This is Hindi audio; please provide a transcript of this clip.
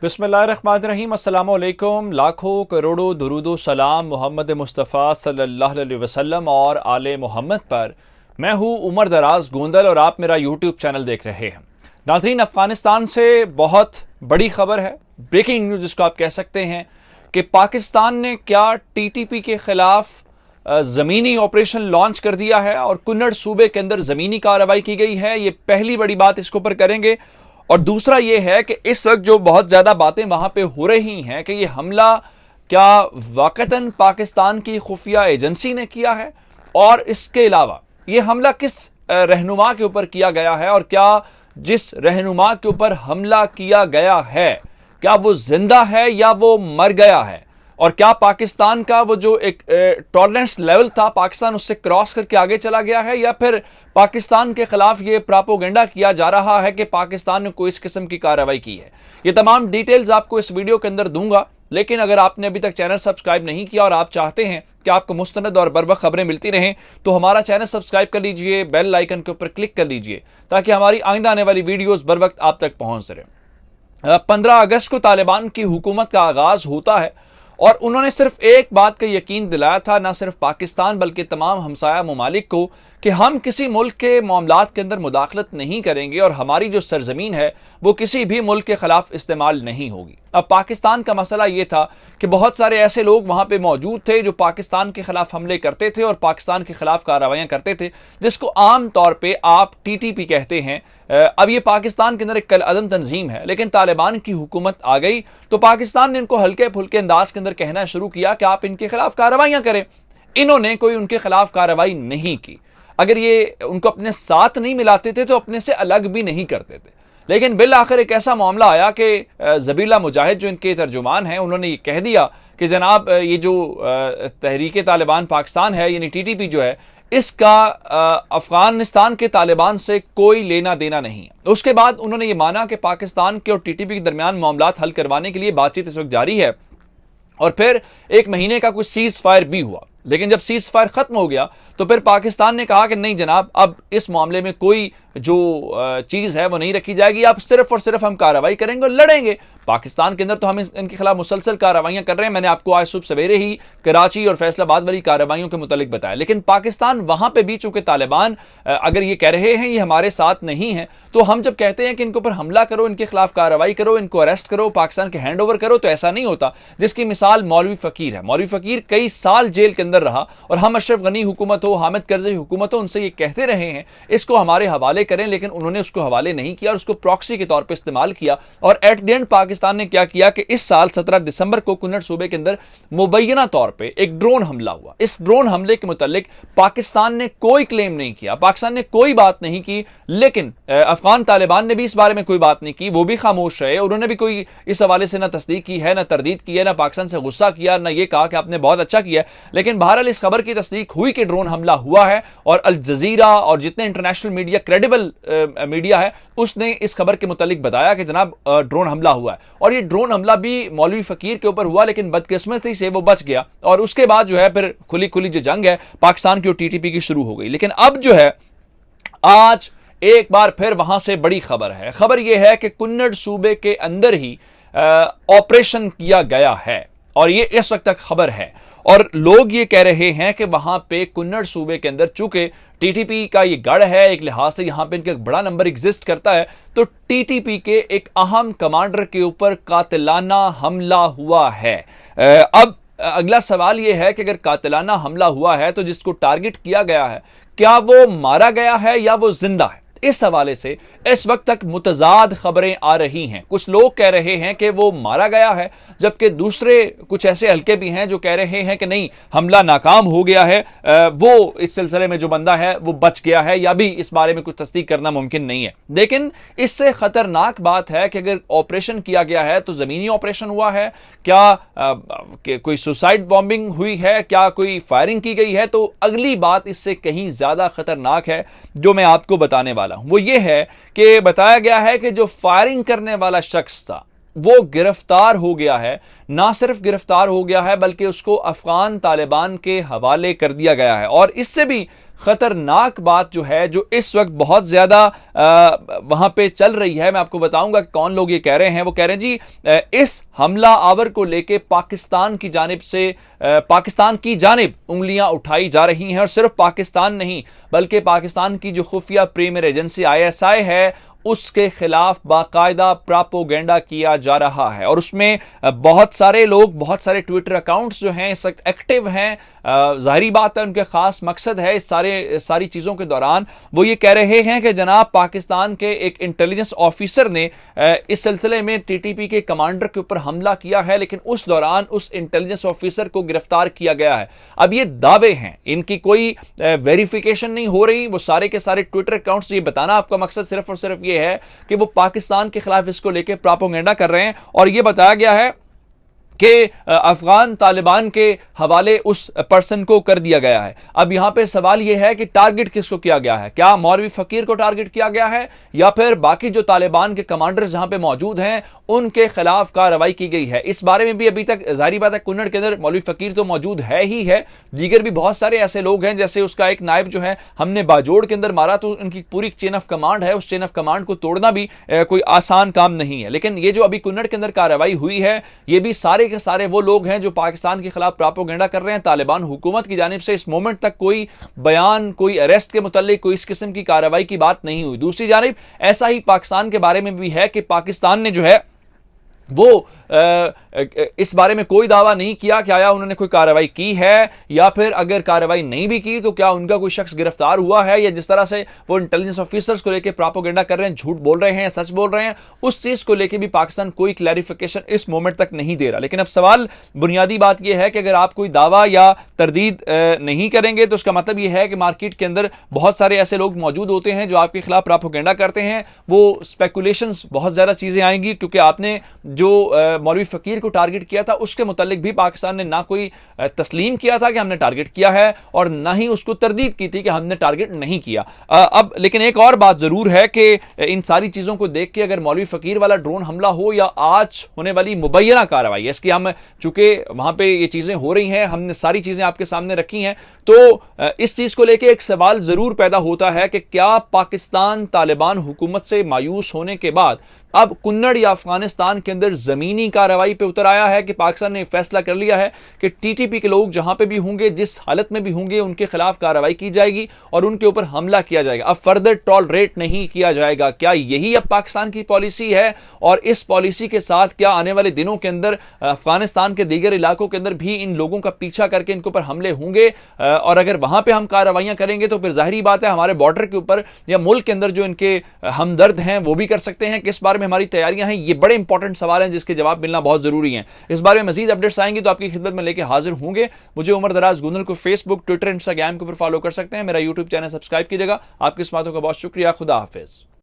बिस्मिल्लाहिर्रहमानिर्रहीम। अस्सलामु अलैकुम। लाखों करोड़ों दुरूदो सलाम मोहम्मद मुस्तफ़ा सल्लल्लाहु अलैहि वसल्लम और आले मोहम्मद पर। मैं हूँ उमर दराज गोंदल और आप मेरा यूट्यूब चैनल देख रहे हैं। नाज़रीन, अफ़गानिस्तान से बहुत बड़ी खबर है, ब्रेकिंग न्यूज़ जिसको आप कह सकते हैं कि पाकिस्तान ने क्या TTP के ख़िलाफ़ ज़मीनी ऑपरेशन लॉन्च कर दिया है और कुन्नड़ सूबे के अंदर ज़मीनी कार्रवाई की गई है। ये पहली बड़ी बात इसके ऊपर करेंगे। और दूसरा ये है कि इस वक्त जो बहुत ज़्यादा बातें वहाँ पे हो रही हैं कि ये हमला क्या वाकतन पाकिस्तान की खुफिया एजेंसी ने किया है, और इसके अलावा ये हमला किस रहनुमा के ऊपर किया गया है, और क्या जिस रहनुमा के ऊपर हमला किया गया है क्या वो जिंदा है या वो मर गया है, और क्या पाकिस्तान का वो जो एक टॉलरेंस लेवल था पाकिस्तान उससे क्रॉस करके आगे चला गया है, या फिर पाकिस्तान के खिलाफ ये प्रोपेगेंडा किया जा रहा है कि पाकिस्तान ने कोई इस किस्म की कार्रवाई की है। ये तमाम डिटेल्स आपको इस वीडियो के अंदर दूंगा। लेकिन अगर आपने अभी तक चैनल सब्सक्राइब नहीं किया और आप चाहते हैं कि आपको मुस्तनद और बरवक्त खबरें मिलती रहें तो हमारा चैनल सब्सक्राइब कर लीजिए, बेल आइकन के ऊपर क्लिक कर लीजिए ताकि हमारी आइंदा आने वाली वीडियोस बर वक्त आप तक पहुंच सके। 15 अगस्त को तालिबान की हुकूमत का आगाज होता है और उन्होंने सिर्फ एक बात का यकीन दिलाया था, ना सिर्फ पाकिस्तान बल्कि तमाम हमसाया ममालिक को, कि हम किसी मुल्क के मामलात के अंदर मुदाखलत नहीं करेंगे और हमारी जो सरजमीन है वो किसी भी मुल्क के खिलाफ इस्तेमाल नहीं होगी। अब पाकिस्तान का मसला ये था कि बहुत सारे ऐसे लोग वहां पे मौजूद थे जो पाकिस्तान के खिलाफ हमले करते थे और पाकिस्तान के खिलाफ कार्रवाइयां करते थे, जिसको आम तौर पर आप TTP कहते हैं। अब ये पाकिस्तान के अंदर एक कल अदम तंजीम है, लेकिन तालिबान की हुकूमत आ गई तो पाकिस्तान ने इनको हल्के फुल्के अंदाज के अंदर कहना शुरू किया कि आप इनके खिलाफ कार्रवाइयां करें। इन्होंने कोई उनके खिलाफ कार्रवाई नहीं की। अगर ये उनको अपने साथ नहीं मिलाते थे तो अपने से अलग भी नहीं करते थे। लेकिन बिल आखिर एक ऐसा मामला आया कि जबीला मुजाहिद जो इनके तर्जुमान हैं उन्होंने ये कह दिया कि जनाब ये जो तहरीक तालिबान पाकिस्तान है यानी TTP जो है इसका अफगानिस्तान के तालिबान से कोई लेना देना नहीं है। उसके बाद उन्होंने ये माना कि पाकिस्तान के और TTP के दरमियान मामलात हल करवाने के लिए बातचीत इस वक्त जारी है और फिर 1 महीने का कुछ सीज फायर भी हुआ। लेकिन जब सीज फायर खत्म हो गया तो फिर पाकिस्तान ने कहा कि नहीं जनाब, अब इस मामले में कोई जो चीज है वो नहीं रखी जाएगी, अब सिर्फ और सिर्फ हम कार्रवाई करेंगे और लड़ेंगे। पाकिस्तान के अंदर तो हम इनके खिलाफ मुसलसल कार्रवाइयां कर रहे हैं। मैंने आपको आज सुबह सवेरे ही कराची और फैसलाबाद वाली कार्रवाइयों के मुतालिक बताया। लेकिन पाकिस्तान वहां पर भी चूंकि तालिबान अगर ये कह रहे हैं ये हमारे साथ नहीं है, तो हम जब कहते हैं कि इनके ऊपर हमला करो, इनके खिलाफ कार्रवाई करो, इनको अरेस्ट करो, पाकिस्तान के हैंड ओवर करो, तो ऐसा नहीं होता। जिसकी मिसाल मौलवी फकीर है। मौलवी फकीर कई साल जेल के अंदर रहा और हम अशरफ गनी हुकूमत हो, हामिद करज़ई हुकूमत हो, उनसे ये कहते रहे हैं इसको हमारे हवाले करें, लेकिन उन्होंने उसको हवाले नहीं किया और उसको प्रॉक्सी के तौर पर इस्तेमाल किया। और एट द एंड पाकिस्तान ने क्या किया कि इस साल 17 दिसंबर को कुन्नड़ सूबे के अंदर मुबैना तौर पर एक ड्रोन हमला हुआ। इस ड्रोन हमले के मुतालिक पाकिस्तान ने कोई क्लेम नहीं किया, पाकिस्तान ने कोई बात नहीं की, लेकिन अफगान तालिबान ने भी इस बारे में कोई बात नहीं की। वो भी खामोश रहे, उन्होंने भी कोई इस हवाले से ना तस्दीक की है, ना तरदीद की है, ना पाकिस्तान से गुस्सा किया, ना ये कहा कि आपने बहुत अच्छा किया। लेकिन बहरहाल इस खबर की तस्दीक हुई कि ड्रोन हमला हुआ है और अल जजीरा और जितने इंटरनेशनल मीडिया, क्रेडिबल मीडिया है, उसने इस खबर के मुतालिक बताया कि जनाब ड्रोन हमला हुआ है। और ये ड्रोन हमला भी मौलवी फकीर के ऊपर हुआ, लेकिन बदकिस्मती से वो बच गया। और उसके बाद जो है फिर खुली खुली जो जंग है पाकिस्तान की और TTP की शुरू हो गई। लेकिन अब जो है आज एक बार फिर वहां से बड़ी खबर है। खबर यह है कि कुन्नड़ सूबे के अंदर ही ऑपरेशन किया गया है और ये इस वक्त तक खबर है। और लोग ये कह रहे हैं कि वहां पे कुन्नड़ सूबे के अंदर चूंकि TTP का ये गढ़ है, एक लिहाज से यहां पे इनका एक बड़ा नंबर एग्जिस्ट करता है, तो TTP के एक अहम कमांडर के ऊपर कातिलाना हमला हुआ है। अब अगला सवाल यह है कि अगर कातिलाना हमला हुआ है तो जिसको टारगेट किया गया है क्या वो मारा गया है या वो जिंदा है? इस हवाले से इस वक्त तक मुतजाद खबरें आ रही हैं। कुछ लोग कह रहे हैं कि वो मारा गया है, जबकि दूसरे कुछ ऐसे हल्के भी हैं जो कह रहे हैं कि नहीं, हमला नाकाम हो गया है, वो इस सिलसिले में जो बंदा है वो बच गया है, या भी इस बारे में कुछ तस्दीक करना मुमकिन नहीं है। लेकिन इससे खतरनाक बात है कि अगर ऑपरेशन किया गया है तो जमीनी ऑपरेशन हुआ है क्या, कोई सुसाइड बॉम्बिंग हुई है, क्या कोई फायरिंग की गई है? तो अगली बात इससे कहीं ज्यादा खतरनाक है जो मैं आपको बताने वाला वो ये है कि बताया गया है कि जो फायरिंग करने वाला शख्स था वो गिरफ्तार हो गया है। ना सिर्फ गिरफ्तार हो गया है बल्कि उसको अफगान तालिबान के हवाले कर दिया गया है। और इससे भी खतरनाक बात जो है, जो इस वक्त बहुत ज्यादा वहां पे चल रही है, मैं आपको बताऊंगा कौन लोग ये कह रहे हैं। वो कह रहे हैं जी इस हमला आवर को लेके पाकिस्तान की जानिब उंगलियां उठाई जा रही हैं, और सिर्फ पाकिस्तान नहीं बल्कि पाकिस्तान की जो खुफिया प्रीमियर एजेंसी ISI है उसके खिलाफ बाकायदा प्रोपेगेंडा किया जा रहा है। और उसमें बहुत सारे लोग, बहुत सारे ट्विटर अकाउंट्स जो हैं इस वक्त एक्टिव हैं। जाहिरी बात है उनके खास मकसद है इस सारी चीज़ों के दौरान वो ये कह रहे हैं कि जनाब पाकिस्तान के एक इंटेलिजेंस ऑफिसर ने इस सिलसिले में TTP के कमांडर के ऊपर हमला किया है, लेकिन उस दौरान उस इंटेलिजेंस ऑफिसर को गिरफ्तार किया गया है। अब ये दावे हैं, इनकी कोई वेरिफिकेशन नहीं हो रही। वो सारे के सारे ट्विटर अकाउंट्स, ये बताना आपका मकसद सिर्फ और सिर्फ ये है कि वो पाकिस्तान के खिलाफ इसको लेकर प्रोपेगेंडा कर रहे हैं। और ये बताया गया है कि अफगान तालिबान के हवाले उस पर्सन को कर दिया गया है। अब यहां पे सवाल यह है कि टारगेट किसको किया गया है? क्या मौलवी फकीर को टारगेट किया गया है, या फिर बाकी जो तालिबान के कमांडर्स जहां पे मौजूद हैं उनके खिलाफ कार्रवाई की गई है? इस बारे में भी अभी तक जाहिर बात है कुन्नड़ के अंदर मौलवी फकीर तो मौजूद है ही है, दीगर भी बहुत सारे ऐसे लोग हैं, जैसे उसका एक नायब जो है हमने बाजोड़ के अंदर मारा, तो उनकी पूरी चेन ऑफ कमांड है, उस चेन ऑफ कमांड को तोड़ना भी कोई आसान काम नहीं है। लेकिन ये जो अभी कुन्नड़ के अंदर कार्रवाई हुई है, ये भी सारे के सारे वो लोग हैं जो पाकिस्तान के खिलाफ प्रोपेगेंडा कर रहे हैं। तालिबान हुकूमत की जानिब से इस मोमेंट तक कोई बयान, कोई अरेस्ट के मुताल्लिक कोई इस किस्म की कार्रवाई की बात नहीं हुई। दूसरी जानिब ऐसा ही पाकिस्तान के बारे में भी है कि पाकिस्तान ने जो है वो इस बारे में कोई दावा नहीं किया कि आया उन्होंने कोई कार्रवाई की है, या फिर अगर कार्रवाई नहीं भी की तो क्या उनका कोई शख्स गिरफ्तार हुआ है, या जिस तरह से वो इंटेलिजेंस ऑफिसर्स को लेकर प्रोपेगेंडा कर रहे हैं, झूठ बोल रहे हैं, सच बोल रहे हैं, उस चीज को लेकर भी पाकिस्तान कोई क्लैरिफिकेशन इस मोमेंट तक नहीं दे रहा। लेकिन अब सवाल, बुनियादी बात यह है कि अगर आप कोई दावा या तरदीद नहीं करेंगे तो उसका मतलब यह है कि मार्केट के अंदर बहुत सारे ऐसे लोग मौजूद होते हैं जो आपके खिलाफ प्रोपेगेंडा करते हैं। वो स्पेकुलेशंस, बहुत ज्यादा चीजें आएंगी, क्योंकि आपने जो मौलवी फकीर को टारगेट किया था उसके मुतालिक भी पाकिस्तान ने ना कोई तस्लीम किया था कि हमने टारगेट किया है, और ना ही उसको तरदीद की थी कि हमने टारगेट नहीं किया। अब लेकिन एक और बात जरूर है कि इन सारी चीजों को देख के अगर मौलवी फकीर वाला ड्रोन हमला हो या आज होने वाली मुबैना कार्रवाई, इसकी हम चूंकि वहां पे ये चीजें हो रही हैं, हमने सारी चीजें आपके सामने रखी हैं, तो इस चीज को लेके एक सवाल जरूर पैदा होता है कि क्या पाकिस्तान तालिबान हुकूमत से मायूस होने के बाद अब कुन्नड़ या अफगानिस्तान के अंदर जमीनी कार्रवाई पे उतर आया है कि पाकिस्तान ने फैसला कर लिया है कि TTP के लोग जहां पे भी होंगे, जिस हालत में भी होंगे, उनके खिलाफ कार्रवाई की जाएगी और उनके ऊपर हमला किया जाएगा, अब फर्दर टॉलरेट नहीं किया जाएगा। क्या यही अब पाकिस्तान की पॉलिसी है? और इस पॉलिसी के साथ क्या आने वाले दिनों के अंदर अफगानिस्तान के दीगर इलाकों के अंदर भी इन लोगों का पीछा करके इनके ऊपर हमले होंगे? और अगर वहां पर हम कार्रवाइयां करेंगे तो फिर जाहिर बात है हमारे बॉर्डर के ऊपर या मुल्क के अंदर जो इनके हमदर्द हैं वो भी कर सकते हैं। किस बारे में हमारी तैयारियां हैं, ये बड़े इंपॉर्टेंट सवाल हैं जिसके जवाब मिलना बहुत जरूरी है। इस बारे में मजीद अपडेट्स आएंगे तो आपकी खिदमत में लेके हाजिर होंगे। मुझे उमर दराज गोंदल को फेसबुक, ट्विटर, इंस्टाग्राम के ऊपर फॉलो कर सकते हैं। मेरा यूट्यूब चैनल सब्सक्राइब कीजिएगा। आपकी इस बातों का बहुत शुक्रिया। खुदा हाफिज।